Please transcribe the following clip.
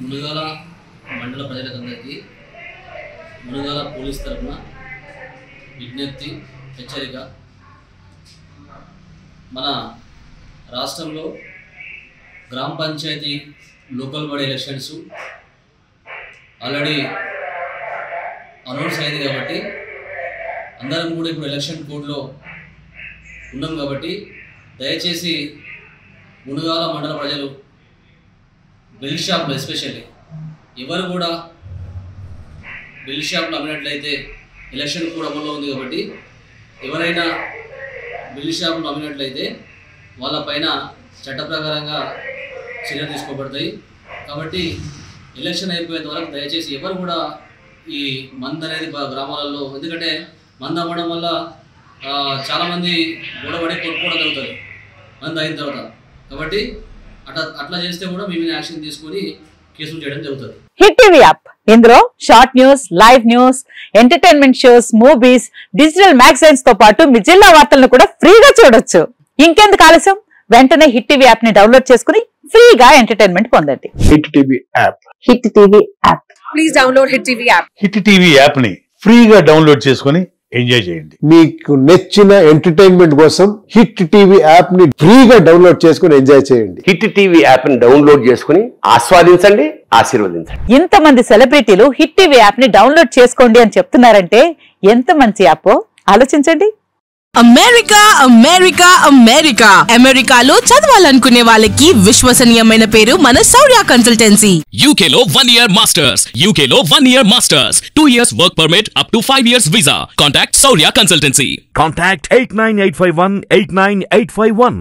మునుగాల మండల ప్రజలందరికీ మునుగాల పోలీస్ తరపున విజ్ఞప్తి హెచ్చరిక. మన రాష్ట్రంలో గ్రామ panchayati local body elections already announce అయింది కాబట్టి అందరం కూడా ఇప్పుడు ఎలక్షన్ కోడ్లో ఉన్నాం కాబట్టి దయచేసి మునుగాల మండల ప్రజలు బిల్ షాప్లో ఎస్పెషల్లీ ఎవరు కూడా బిల్ షాప్లో అమ్మినట్లయితే ఎలక్షన్ కూడా అమల్లో ఉంది కాబట్టి ఎవరైనా బిల్ షాప్లో అమ్మినట్లయితే వాళ్ళ పైన చట్ట ప్రకారంగా చర్యలు తీసుకోబడతాయి. కాబట్టి ఎలక్షన్ అయిపోయేంత వరకు దయచేసి ఎవరు కూడా ఈ మందు అనేది గ్రామాలలో, ఎందుకంటే మందు అమ్మడం వల్ల చాలామంది గొడవడి కొట్టుకోవడం జరుగుతుంది మందు అయిన తర్వాత. కాబట్టి అట్లా చేస్తే కూడా మేము యాక్షన్ తీసుకొని కేసులు చేయడం జరుగుతుంది. హిట్ టీవీ యాప్, ఇందులో short news, live news, entertainment shows, movies, digital magazines తో పాటు మీ జిల్లా వార్తలను కూడా ఫ్రీగా చూడొచ్చు. ఇంకెందుకు ఆలస్యం, వెంటనే హిట్ టీవీ యాప్ ని డౌన్లోడ్ చేసుకుని ఫ్రీగా ఎంటర్టైన్మెంట్ పొందండి. Hit TV app, hit TV app, please download hit TV app. Hit TV app ని ఫ్రీగా డౌన్లోడ్ చేసుకుని ఎంజాయ్ చేయండి. మీకు నచ్చిన ఎంటర్టైన్మెంట్ కోసం హిట్ టీవీ యాప్ ని ఫ్రీగా డౌన్లోడ్ చేసుకుని ఎంజాయ్ చేయండి. హిట్ టీవీ యాప్ ని డౌన్లోడ్ చేసుకుని ఆస్వాదించండి, ఆశీర్వదించండి. ఇంతమంది సెలబ్రిటీలు హిట్ టీవీ యాప్ ని డౌన్లోడ్ చేసుకోండి అని చెప్తున్నారంటే ఎంత మంచి యాప్ ఆలోచించండి. అమెరికా అమెరికా అమెరికా అమెరికాలో చదవాలనుకునే వాళ్ళకి విశ్వసనీయమైన పేరు మన శౌర్య కన్సల్టెన్సీ. UK లో 1 year masters, UK లో 1 year masters, 2 years work permit up to 5 years visa. Contact Saurya Consultancy. Contact 89851 89851.